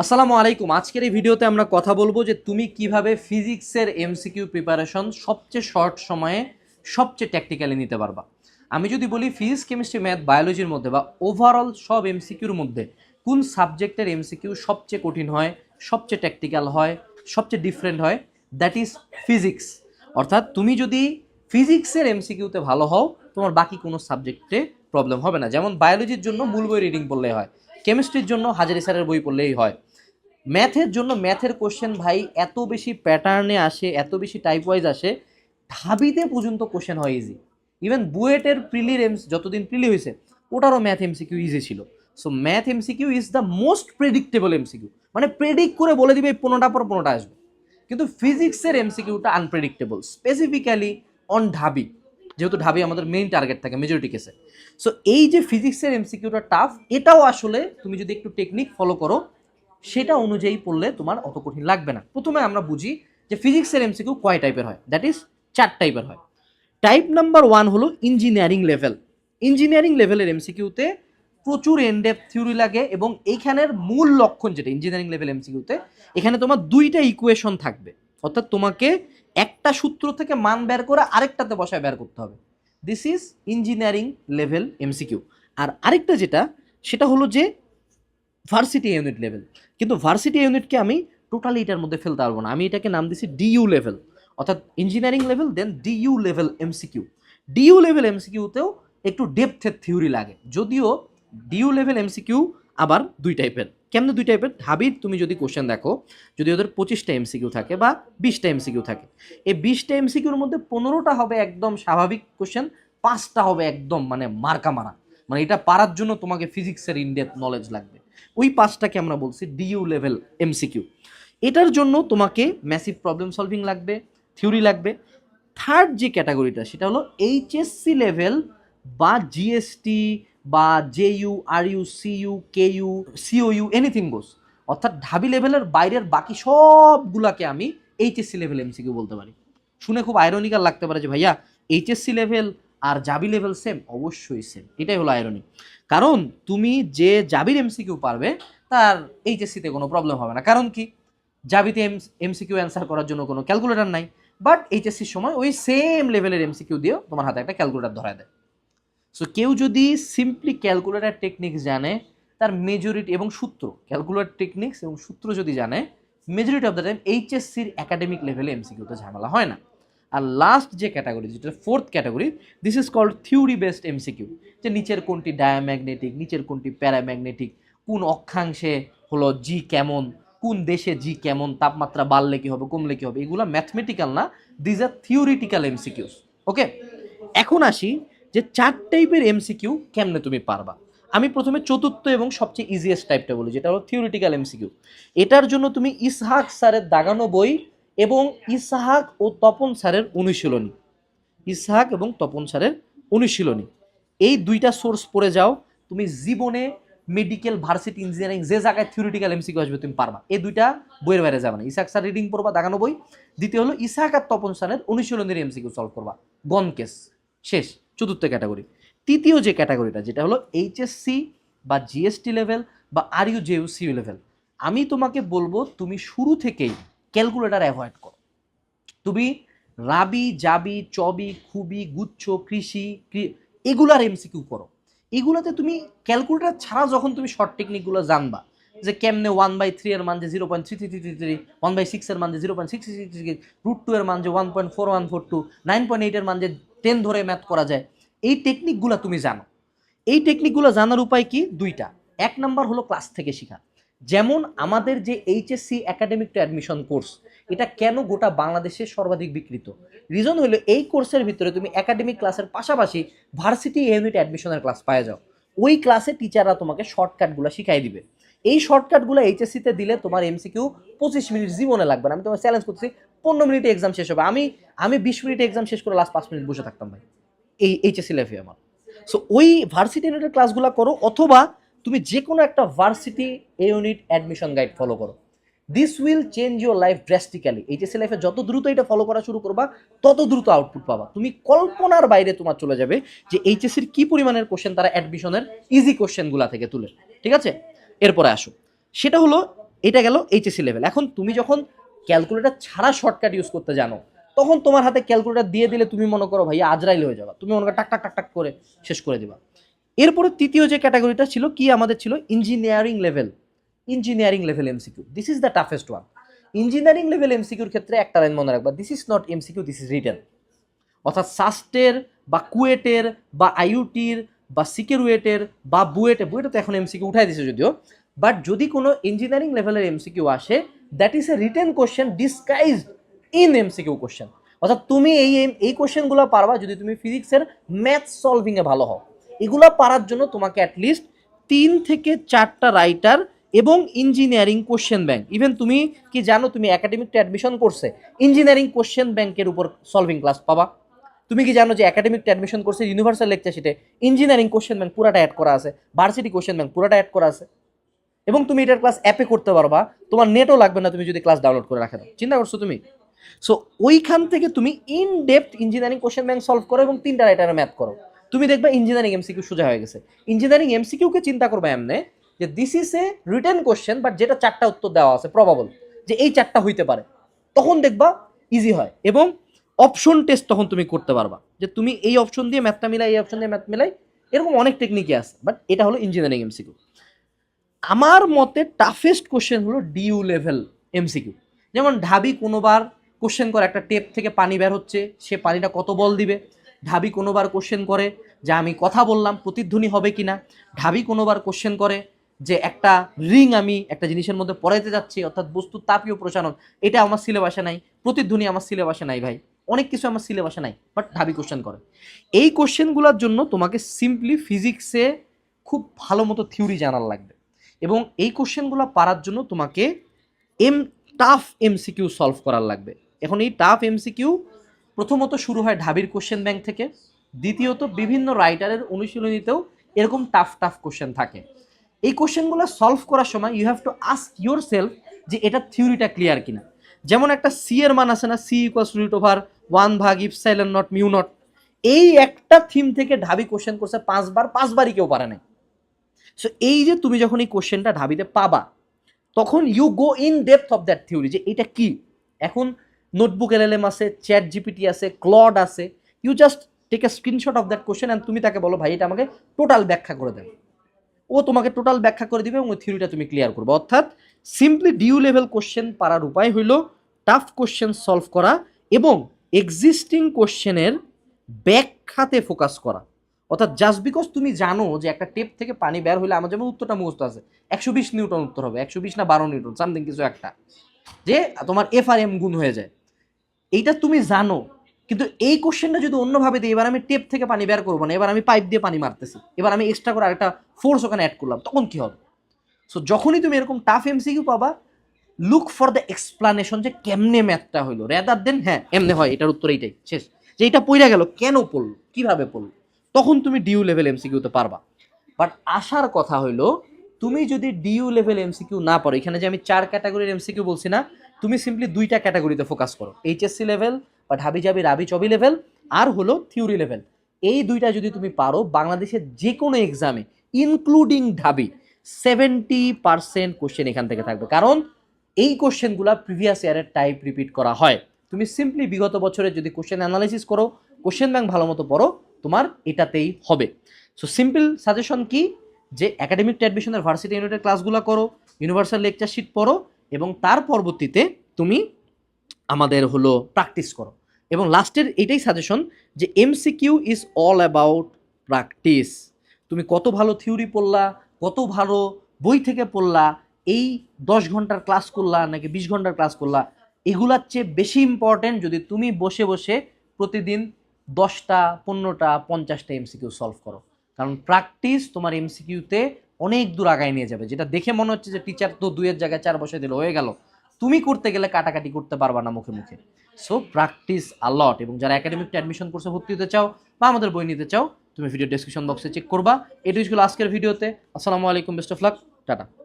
আসসালামু আলাইকুম। আজকের এই ভিডিওতে আমরা কথা বলবো যে তুমি কিভাবে ফিজিক্সের এমসিকিউ প্রিপারেশন সবচেয়ে শর্ট সময়ে সবচেয়ে ট্যাকটিক্যালি নিতে পারবা। আমি যদি বলি ফিজিক্স, কেমিস্ট্রি, ম্যাথ, বায়োলজির মধ্যে বা ওভারঅল সব এমসিকিউর মধ্যে কোন সাবজেক্টের এমসিকিউ সবচেয়ে কঠিন হয়, সবচেয়ে ট্যাকটিক্যাল হয়, সবচেয়ে ডিফারেন্ট হয়, দ্যাট ইজ ফিজিক্স। অর্থাৎ তুমি যদি ফিজিক্সের এমসিকিউতে ভালো হও, তোমার বাকি কোনো সাবজেক্টে প্রবলেম হবে না। যেমন বায়োলজির জন্য মূল বই রিডিং পড়লেই হয়, কেমিস্ট্রির জন্য হাজারি স্যারের বই পড়লেই হয়, ম্যাথের জন্য ম্যাথের কোশ্চেন ভাই এত বেশি প্যাটার্নে আসে, এত বেশি টাইপ ওয়াইজ আসে, ঢাবিতে পর্যন্ত কোশ্চেন হয় ইজি। ইভেন বুয়েটের প্রিলির যতদিন প্রিলি হয়েছে ওটারও ম্যাথ এমসিকিউ ইজি ছিল। So math MCQ is the most predictable MCQ, মানে প্রেডিক্ট করে বলে দিবে 15টা পর 15টা আসবে। কিন্তু ফিজিক্সের এমসিকিউটা আনপ্রেডিক্টেবল, স্পেসিফিক্যালি অন ঢাবি, যেহেতু ঢাবি আমাদের মেইন টার্গেট থাকে মেজরিটি কেসে। সো এই যে ফিজিক্সের এমসিকিউটা টাফ, এটাও আসলে তুমি যদি একটু টেকনিক ফলো করো সেটা অনুযায়ী পড়লে তোমার অত কঠিন লাগবে না। প্রথমে আমরা বুঝি যে ফিজিক্সের এমসিকিউ কয় টাইপের হয়, দ্যাট ইজ 4 টাইপের হয়। টাইপ নাম্বার 1 হলো ইঞ্জিনিয়ারিং লেভেল। ইঞ্জিনিয়ারিং লেভেলের এমসিকিউতে প্রচুর এনডেপথ থিওরি লাগে এবং এইখানের মূল লক্ষণ যেটা ইঞ্জিনিয়ারিং লেভেল এমসিকিউতে, এখানে তোমার দুইটা ইকুয়েশন থাকবে। অর্থাৎ তোমাকে একটা সূত্র থেকে মান বের করে আরেকটাতে বসায় বের করতে হবে। This is engineering level MCQ. আর আরেকটা যেটা, সেটা হলো যে ভার্সিটি ইউনিট লেভেল। কিন্তু ভার্সিটি ইউনিটকে আমি টোটালি এটার মধ্যে ফেলতে পারবো না, আমি এটাকে নাম দিছি ডিইউ লেভেল। অর্থাৎ engineering level then DU level MCQ. DU level এমসিকিউতেও একটু ডেপথের থিওরি লাগে, যদিও ডিইউ লেভেল এমসিকিউ আবার দুই টাইপের। কেমন দুই টাইপের? ঢাবির তুমি যদি কোশ্চেন দেখো, যদি ওদের 25টা এমসিকিউ থাকে বা 20টা এমসিকিউ থাকে, এই 20টা এমসিকিউর মধ্যে 15টা হবে একদম স্বাভাবিক কোশ্চেন, 5টা হবে একদম মানে মার্কা মারা, মানে এটা পারার জন্য তোমাকে ফিজিক্সের ইনডেপথ নলেজ লাগবে। ওই 5টাকে আমরা বলছি ডিইউ লেভেল এমসিকিউ। এটার জন্য তোমাকে ম্যাসিভ প্রবলেম সলভিং লাগবে, থিওরি লাগবে। থার্ড যে ক্যাটাগরিটা, সেটা হলো এইচএসসি লেভেল বা জিএসটি বা JU, RU, CU, KU, COU, anything goes. অর্থাৎ ঢাবি লেভেলের বাইরের বাকি সবগুলাকে আমি এইচএসসি লেভেল এমসিকিউ বলতে পারি। শুনে খুব আইরনিক্যাল লাগতে পারে যে ভাইয়া এইচএসসি লেভেল আর জাবি লেভেল সেম। অবশ্যই সেম, এটাই হলো আইরনি। কারণ তুমি যে জাবির এমসিকিউ পারবে তার এইচএসসিতে কোনো প্রবলেম হবে না। কারণ কি, জাবিতে এমসিকিউ অ্যান্সার করার জন্য কোনো ক্যালকুলেটর নাই, বাট এইচএসসির সময় ওই সেম লেভেলের এমসিকিউ দিয়েও তোমার হাতে একটা ক্যালকুলেটর ধরায় দেয়। সো কেউ যদি সিম্পলি ক্যালকুলেটর টেকনিক্স জানে, তার মেজরিটি এবং সূত্র, ক্যালকুলেটর টেকনিক্স এবং সূত্র যদি জানে, মেজরিটি অফ দ্য টাইম এইচএসসির একাডেমিক লেভেলে এমসিকিউতে ঝামেলা হয় না। আর লাস্ট যে ক্যাটাগরি, যেটা fourth category, this is called theory based MCQ. যে নিচের কোনটি ডায়াম্যাগনেটিক, নিচের কোনটি প্যারাম্যাগনেটিক, কোন অক্ষাংশে হলো জি কেমন, কোন দেশে জি কেমন, তাপমাত্রা বাড়লে কি হবে, কমলে কি হবে, এগুলো ম্যাথমেটিক্যাল না, দিজ আর থিওরিটিক্যাল এমসিকিউস। ওকে, এখন আসি যে 4 টাইপের এমসিকিউ কেমনে তুমি পারবা। আমি প্রথমে চতুর্থ এবং সবচেয়ে ইজিয়েস্ট টাইপটা বলি, যেটা হলো থিওরিটিক্যাল এমসিকিউ। এটার জন্য তুমি ইসহাক স্যারের দাগানো বই এবং ইসহাক ও তপন স্যারের অনুশীলনী, ইসহাক এবং তপন স্যারের অনুশীলনী, এই দুইটা সোর্স পড়ে যাও, তুমি জীবনে মেডিকেল, ভার্সিটি, ইঞ্জিনিয়ারিং যে জায়গায় থিওরিটিক্যাল এমসিকিউ আসবে তুমি পারবা। এই দুইটা বইয়ের বাইরে যাবে না। ইসহাক স্যার রিডিং পড়বা, দাগানো বই। দ্বিতীয় হলো ইসহাক আর তপন স্যারের অনুশীলনের এমসিকিউ সলভ করবা, গন কেস, শেষ। চতুর্থ ক্যাটাগরি। তৃতীয় যে ক্যাটাগরিটা, যেটা হলো এইচএসসি বা জিএসটি লেভেল বা আরইউ, জেইউ, সিইউ লেভেল, আমি তোমাকে বলবো তুমি শুরু থেকেই ক্যালকুলেটর অ্যাভয়েড করো। তুমি রাবি, জাবি, চবি, খুবি, গুচ্ছ, কৃষি, এগুলার এমসিকিউ করো। এগুলাতে তুমি ক্যালকুলেটর ছাড়া যখন তুমি শর্ট টেকনিকগুলো জানবা, যে কেমনে 1/3 এর মান যে 0.3333, 1/6 এর মান যে 0.6666, √2 এর মান যে 1.4142, 9.8 এর মান যে 10 ধরে ম্যাথ করা যায়, এই টেকনিকগুলো তুমি জানো। এই টেকনিকগুলো জানার উপায় কি? দুইটা। এক নাম্বার হলো ক্লাস থেকে শেখা। যেমন আমাদের যে HSC academic two admission course, এটা কেন গোটা বাংলাদেশে সর্বাধিক বিক্রিত? রিজন হলো এই কোর্সের ভিতরে তুমি একাডেমিক ক্লাসের পাশাপাশি ভার্সিটি ইউনিট অ্যাডমিশনের ক্লাস পাওয়া যাও। ওই ক্লাসে টিচাররা তোমাকে শর্টকাটগুলো শিখাই দিবে। এই শর্টকাটগুলো এইচএসসিতে দিলে তোমার এমসিকিউ 25 মিনিট জীবনে লাগবে না। আমি তোমার চ্যালেঞ্জ করছি, 15 মিনিটে এক্সাম শেষ হবে। আমি 20 মিনিটে এক্সাম শেষ করে লাস্ট 5 মিনিট বসে থাকতাম ভাই, এই এইচএসসি লাইফে আমার। সো ওই ভার্সিটি ইউনিটের ক্লাসগুলো করো, অথবা তুমি যে কোনো একটা varsity unit admission guide follow করো। This will change your life drastically. HSC লাইফে যত দ্রুত এটা ফলো করা শুরু করবা, তত দ্রুত আউটপুট পাবা। তুমি কল্পনার বাইরে তোমার চলে যাবে যে এইচএসসির কি পরিমাণের কোশ্চেন তারা অ্যাডমিশনের ইজি কোশ্চেনগুলা থেকে তুলে। ঠিক আছে, এরপরে আসো, সেটা হলো এটা গেল এইচএসসি লেভেল। এখন তুমি যখন ক্যালকুলেটর ছাড়া শর্টকাট ইউজ করতে জানো, তখন তোমার হাতে ক্যালকুলেটর দিয়ে দিলে তুমি মনে করো ভাই আজরাইল হয়ে যাবা, তুমি মনে করো টাক টাক টাক টাক করে শেষ করে দিবা। এরপরে তৃতীয় যে ক্যাটাগরিটা ছিল কি আমাদের ছিল engineering level. Engineering level MCQ, this is the toughest one. Engineering level এমসিকিউর ক্ষেত্রে একটা লাইন মনে রাখবা, this is not MCQ, this is written. অর্থাৎ সাস্টের বা কুয়েটের বা আইউটির বা সিকেরুয়েটের বা বুয়েটে তো এখন এমসিকিউ উঠাই দিছে যদিও, বাট যদি কোনো ইঞ্জিনিয়ারিং লেভেলের এমসিকিউ আসে, that is a written question disguised in MCQ question. অর্থাৎ তুমি এই কোশ্চেনগুলো পারবা যদি তুমি ফিজিক্সের ম্যাথ সলভিংয়ে ভালো হও। এগুলো পারার জন্য তোমাকে অ্যাটলিস্ট 3 থেকে 4টা রাইটার এবং ইঞ্জিনিয়ারিং কোশ্চেন ব্যাংক, ইভেন তুমি কি জানো তুমি একাডেমিকটা অ্যাডমিশন করছে ইঞ্জিনিয়ারিং কোশ্চেন ব্যাংকের উপর সলভিং ক্লাস পাবা। তুমি কি জানো যে একাডেমিকটা অ্যাডমিশন করছে ইউনিভার্সাল লেকচার শিটে ইঞ্জিনিয়ারিং কোশ্চেন ব্যাংক পুরাটা অ্যাড করা আছে, ভার্সিটি কোশ্চেন ব্যাংক পুরাটা অ্যাড করা আছে, এবং তুমি এটার ক্লাস অ্যাপে করতে পারবা, তোমার নেটও লাগবে না তুমি যদি ক্লাস ডাউনলোড করে রাখে দাও। চিন্তা করছো তুমি? সো ওইখান থেকে তুমি in depth engineering question bank solve করো এবং 3টা রাইটারের ম্যাথ করো, তুমি দেখবে ইঞ্জিনিয়ারিং এমসিকিউ সোজা হয়ে গেছে। ইঞ্জিনিয়ারিং এমসিকিউকে চিন্তা করবে এমনে যে this is a written question, but যেটা 4টা উত্তর দেওয়া আছে প্রবাবল যে এই 4টা হইতে পারে, তখন দেখবা ইজি হয়। এবং অপশন টেস্ট তখন তুমি করতে পারবা যে তুমি এই অপশন দিয়ে ম্যাথটা মিলাই, এই অপশন দিয়ে ম্যাথ মিলাই, এরকম অনেক টেকনিকই আছে, বাট এটা হলো ইঞ্জিনিয়ারিং এমসিকিউ। আমার মতে টাফেস্ট কোশ্চেন হলো ডিইউ লেভেল এমসিকিউ। যেমন ঢাবি কোনোবার কোশ্চেন করে একটা টেপ থেকে পানি বের হচ্ছে, সে পানিটা কত বল দিবে। ঢাবি কোনোবার কোশ্চেন করে যে আমি কথা বললাম প্রতিধ্বনি হবে কিনা। ঢাবি কোনোবার কোশ্চেন করে যে একটা রিং আমি একটা জিনিসের মধ্যে পড়াইতে যাচ্ছি, অর্থাৎ বস্তু তাপীয় প্রসারণ, এটা আমার সিলেবাসে নাই। প্রতিধ্বনি আমার সিলেবাসে নাই ভাই, অনেক কিছু আমার সিলেবাসে নাই, বাট ঢাবি কোশ্চেন করে। এই কোশ্চেনগুলোর জন্য তোমাকে সিম্পলি ফিজিক্সে খুব ভালো মতো থিওরি জানার লাগবে, এবং এই কোশ্চেনগুলো পারার জন্য তোমাকে টাফ এমসিকিউ সলভ করার লাগবে। এখন এই টাফ এমসিকিউ প্রথমত শুরু হয় ঢাবির কোশ্চেন ব্যাংক থেকে, দ্বিতীয়ত বিভিন্ন রাইটারের অনুশীলনীতেও এরকম টাফ টাফ কোশ্চেন থাকে। এই কোশ্চেনগুলো সলভ করার সময় you have to ask yourself যে এটা থিওরিটা ক্লিয়ার কিনা। যেমন একটা সি এর মান আছে না, সি ইকুয়ালস √1 ভাগ ইপসাইলন নট মিউ নট, এই একটা থিম থেকে ঢাবি কোশ্চেন করছে 5 বার, 5বারই কেউ পারে নাই। সো এই যে তুমি যখন এই কোশ্চেনটা ঢাবিতে পাবা, তখন you go in depth of that theory যে এটা কি। এখন নোটবুক এলএলএম আছে, চ্যাট জিপিটি আছে, ক্লড আছে, you just take a screenshot of that question and তুমি তাকে বলো ভাই এটা আমাকে টোটাল ব্যাখ্যা করে দেবে। ও তোমাকে টোটাল ব্যাখ্যা করে দিবে এবং ওই থিওরিটা তুমি ক্লিয়ার করবে। অর্থাৎ সিম্পলি ডিইউ লেভেল কোশ্চেন পারার উপায় হইল টাফ কোশ্চেন সলভ করা এবং এক্সিস্টিং কোশ্চেনের ব্যাখ্যাতে ফোকাস করা। অর্থাৎ জাস্ট বিকজ তুমি জানো যে একটা টেপ থেকে পানি বের হইলে আমার যেমন উত্তরটা মুখস্থ আছে 120 নিউটন উত্তর হবে, 120 না 12 নিউটন সামথিং কিছু একটা, যে তোমার এফ আর এম গুণ হয়ে যায়, এইটা তুমি জানো। কিন্তু এই কোশ্চেনটা যদি অন্যভাবে দিই, এবার আমি টেপ থেকে পানি বের করবো না, এবার আমি পাইপ দিয়ে পানি মারতেছি, এবার আমি এক্সট্রা করে আরেকটা ফোর্স ওখানে অ্যাড করলাম, তখন কি হবে? সো যখনই তুমি এরকম টাফ এমসিকিউ পাবা, লুক ফর দ্য এক্সপ্লানেশন যে কেমনে ম্যাথটা হইলো, রেদার দেন হ্যাঁ এমনে হয়, এটার উত্তর এইটাই শেষ, যে এটা পড়ে গেল কেন পড়লো, কিভাবে পড়লো, তখন তুমি ডিইউ লেভেল এমসিকিউতে পারবা। বাট আসার কথা হইলো তুমি যদি ডিইউ লেভেল এমসিকিউ না পারো, এখানে যে আমি 4 ক্যাটাগরির এমসিকিউ বলছি না, তুমি সিম্পলি 2টা ক্যাটাগরিতে ফোকাস করো, এইচএসসি লেভেল বা ঢাবি জাবি রাবি চবি লেভেল, আর হলো থিওরি লেভেল। এই 2টা যদি তুমি পারো, বাংলাদেশের যে কোনো এক্সামে ইনক্লুডিং ঢাবি 70% কোশ্চেন এখান থেকে থাকবে, কারণ এই কোশ্চেনগুলো প্রিভিয়াস ইয়ারের টাইপ রিপিট করা হয়। তুমি সিম্পলি বিগত বছরের যদি কোশ্চেন অ্যানালাইসিস করো, কোশ্চেন ব্যাংক ভালো মতো পড়ো, তোমার এটাতেই হবে। সো সিম্পল সাজেশন কি, যে একাডেমিক অ্যাডমিশনের ভার্সিটি ইউনিটের ক্লাসগুলো করো, ইউনিভার্সাল লেকচার শিট পড়ো, এবং তার পরবর্তীতে তুমি আমাদের হলো প্র্যাকটিস করো। এবং লাস্টের এইটাই সাজেশন যে MCQ is all about practice. তুমি কত ভালো থিওরি পড়লা, কত ভালো বই থেকে পড়লা, এই 10 ঘন্টার ক্লাস করলা নাকি 20 ঘন্টার ক্লাস করলা, এগুলার চেয়ে বেশি ইম্পর্টেন্ট যদি তুমি বসে বসে প্রতিদিন 10টা 15টা 50টা এমসিকিউ সলভ করো। কারণ প্র্যাকটিস তোমার এমসিকিউতে অনেক দূর আগায় নিয়ে যাবে। যেটা দেখে মনে হচ্ছে যে টিচার তো 2-এর জায়গায় 4 বসে দিল হয়ে গেল, তুমি করতে গেলে কাটাকাটি করতে পারবা না মুখে মুখে। So practice আলট। এবং যারা একাডেমিকটা অ্যাডমিশন কোর্সে ভর্তি হতে চাও বা আমাদের বই নিতে চাও, তুমি ভিডিও ডেসক্রিপশন বক্সে চেক করবা। এটুকু ছিল আজকের ভিডিওতে। আসসালামু আলাইকুম, বেস্ট অফ লাক, টাটা।